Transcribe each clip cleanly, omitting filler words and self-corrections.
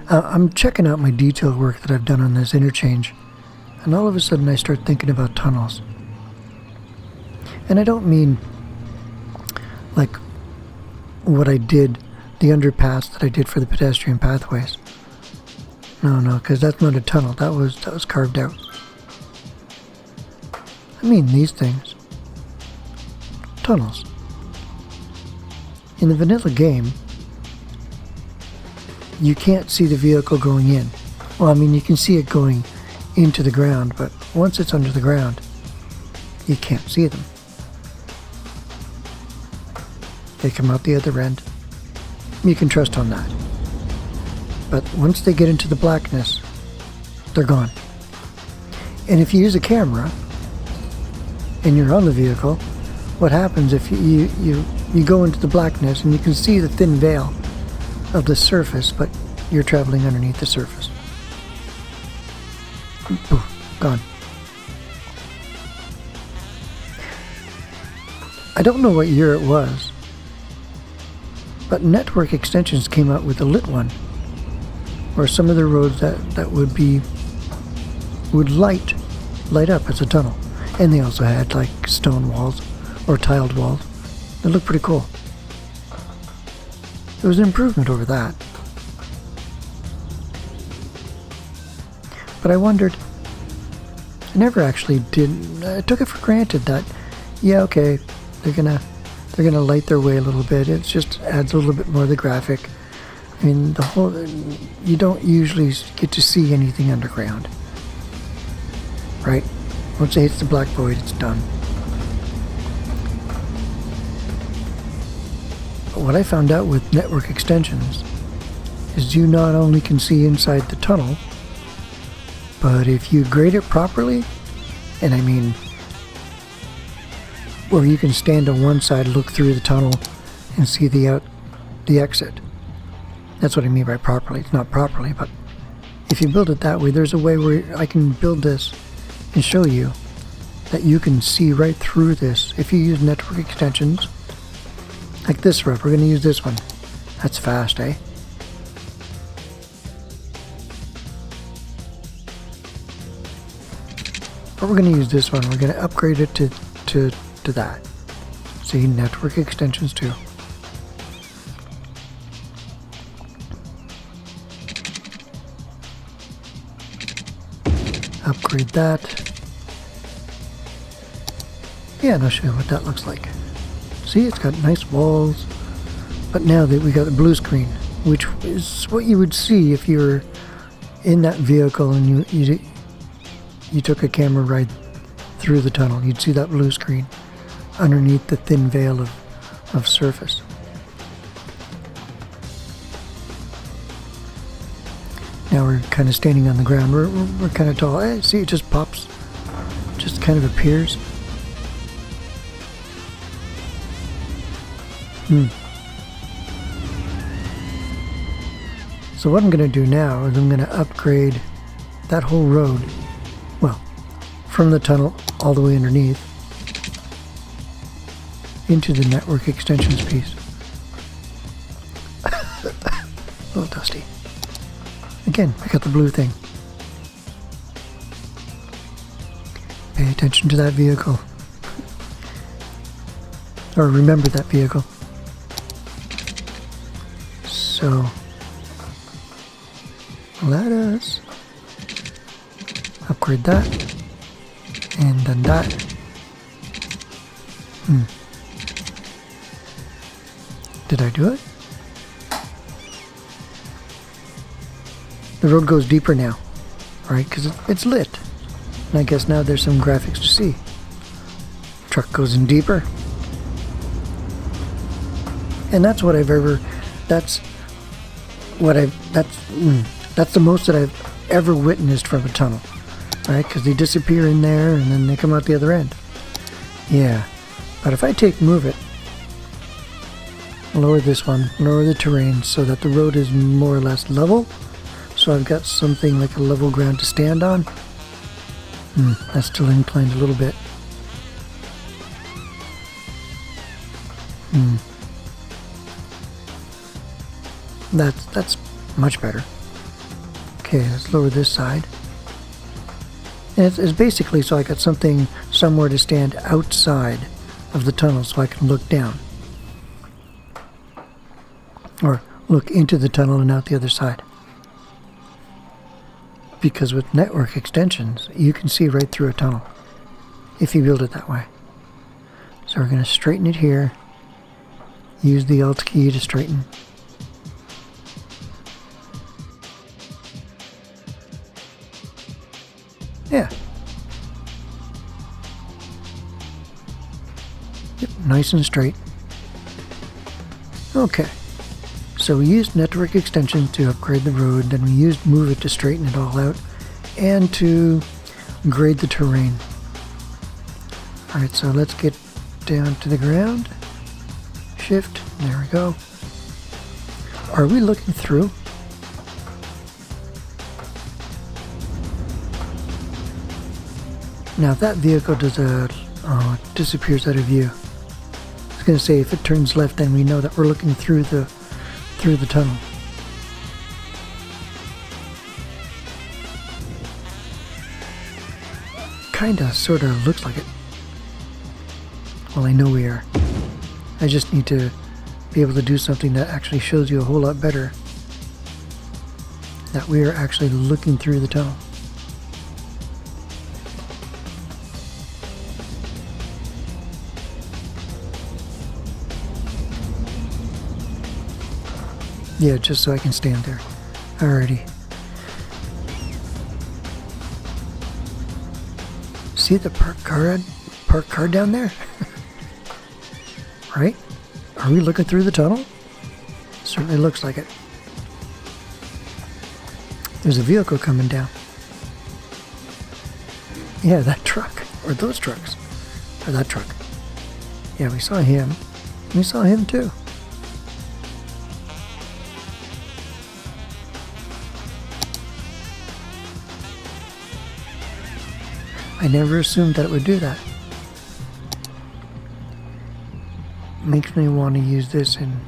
I'm checking out my detail work that I've done on this interchange, and all of a sudden I start thinking about tunnels. And I don't mean like what I did, the underpass that I did for the pedestrian pathways. No, because that's not a tunnel. That was carved out. I mean these things. Tunnels. In the vanilla game, you can't see the vehicle going in. Well, I mean, you can see it going into the ground, but once it's under the ground, you can't see them. They come out the other end. You can trust on that. But once they get into the blackness, they're gone. And if you use a camera and you're on the vehicle, what happens if you go into the blackness and you can see the thin veil of the surface, but you're traveling underneath the surface. Poof, gone. I don't know what year it was, but Network Extensions came out with a lit one, where some of the roads that would light up as a tunnel. And they also had like stone walls or tiled walls. They looked pretty cool. It was an improvement over that. But I wondered, I never actually did, I took it for granted that, yeah, okay, they're gonna light their way a little bit. It just adds a little bit more of the graphic. I mean, you don't usually get to see anything underground, right? Once it hits the black void, it's done. But what I found out with Network Extensions is you not only can see inside the tunnel, but if you grade it properly, and I mean where you can stand on one side, look through the tunnel, and see the exit. That's what I mean by properly. It's not properly, but if you build it that way, there's a way where I can build this and show you that you can see right through this. If you use Network Extensions, like this road, we're going to use this one. That's fast, eh? But we're going to use this one. We're going to upgrade it to that. See, Network Extensions too. Upgrade that. Yeah, and I'll show you what that looks like. See, it's got nice walls. But now that we got the blue screen, which is what you would see if you were in that vehicle and you took a camera ride through the tunnel. You'd see that blue screen underneath the thin veil of surface. Now we're kind of standing on the ground. We're kind of tall. Hey, see, it just pops. Just kind of appears. So what I'm going to do now is I'm going to upgrade that whole road, well, from the tunnel all the way underneath into the Network Extensions piece. A little dusty. Again, I got the blue thing. Pay attention to that vehicle. Or remember that vehicle. So, let us upgrade that, and then that. Did I do it? The road goes deeper now, right? Because it's lit. And I guess now there's some graphics to see. Truck goes in deeper. And that's what that's the most that I've ever witnessed from a tunnel, right? Because they disappear in there and then they come out the other end. Yeah, but if I move it, lower this one, lower the terrain so that the road is more or less level, so I've got something like a level ground to stand on. That's still inclined a little bit. Much better. Okay, let's lower this side. And it's basically so I got something somewhere to stand outside of the tunnel so I can look down. Or look into the tunnel and out the other side. Because with network extensions, you can see right through a tunnel if you build it that way. So we're going to straighten it here. Use the Alt key to straighten. Yeah. Yep, nice and straight. Okay. So we used network extension to upgrade the road, then we used move it to straighten it all out, and to grade the terrain. Alright, so let's get down to the ground. Shift, there we go. Are we looking through? Now if that vehicle does it disappears out of view. I was going to say if it turns left, then we know that we're looking through the tunnel. Kinda, sorta looks like it. Well, I know we are. I just need to be able to do something that actually shows you a whole lot better that we are actually looking through the tunnel. Yeah, just so I can stand there. Alrighty. See the parked car down there? Right? Are we looking through the tunnel? Certainly looks like it. There's a vehicle coming down. Yeah, that truck. Or those trucks. Or that truck. Yeah, we saw him. We saw him too. I never assumed that it would do that. Makes me want to use this in...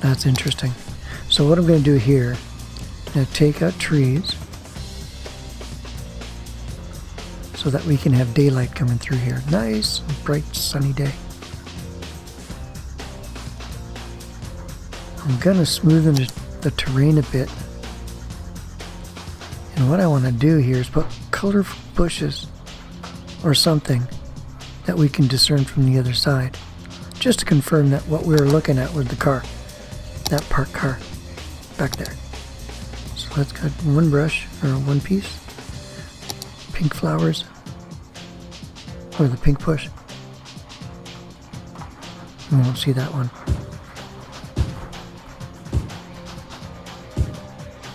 That's interesting. So what I'm going to do here, I'm going to take out trees so that we can have daylight coming through here. Nice, bright, sunny day. I'm going to smoothen the terrain a bit. And what I want to do here is put colorful bushes or something that we can discern from the other side, just to confirm that what we were looking at was the car, that parked car back there. So let's cut one brush or one piece, pink flowers, or the pink bush. We won't see that one.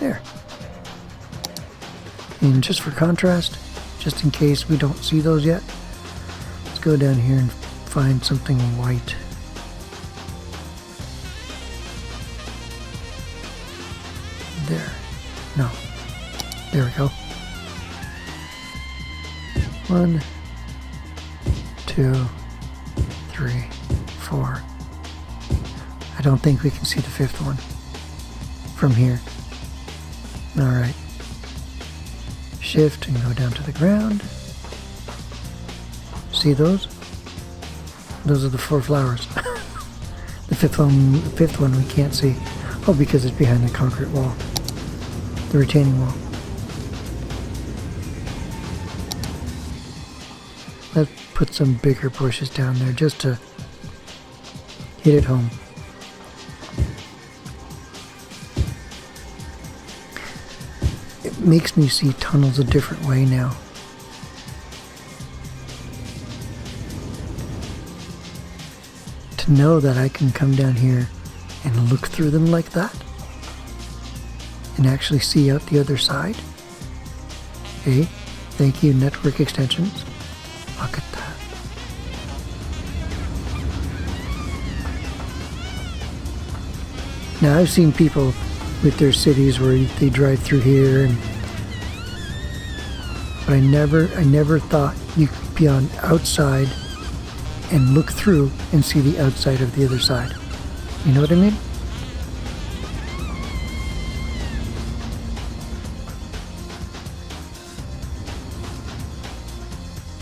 There. And just for contrast, just in case we don't see those yet, let's go down here and find something white. There. No. There we go. 1, 2, 3, 4. I don't think we can see the fifth one from here. Alright. Shift and go down to the ground. See those? Those are the 4 flowers. The fifth one we can't see. Oh, because it's behind the concrete wall. The retaining wall. Let's put some bigger bushes down there just to hit it home. It makes me see tunnels a different way now. To know that I can come down here and look through them like that and actually see out the other side. Hey, thank you, network extensions. Look at that. Now I've seen people with their cities where they drive through here, but I never thought you could be on outside and look through and see the outside of the other side. You know what I mean?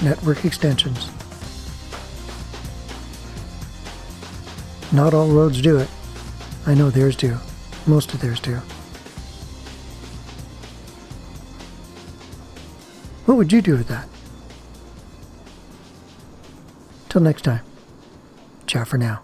Network extensions. Not all roads do it. I know theirs do. Most of theirs do. What would you do with that? Till next time. Ciao for now.